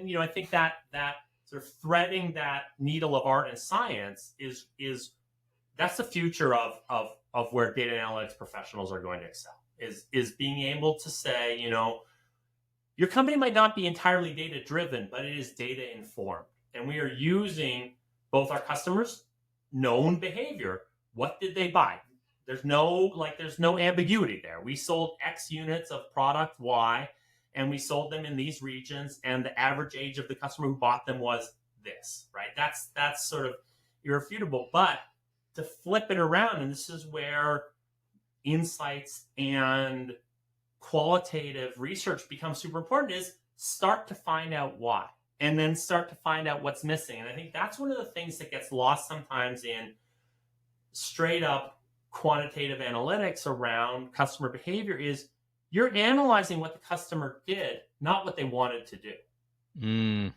and I think that sort of threading that needle of art and science is that's the future of where data analytics professionals are going to excel. Is being able to say, your company might not be entirely data driven, but it is data informed, and we are using both our customers' known behavior. What did they buy? There's no ambiguity there. We sold X units of product Y, and we sold them in these regions, and the average age of the customer who bought them was this, right? That's sort of irrefutable. But to flip it around, and this is where insights and qualitative research becomes super important, is start to find out why, and then start to find out what's missing. And I think that's one of the things that gets lost sometimes in straight up quantitative analytics around customer behavior, is you're analyzing what the customer did, not what they wanted to do.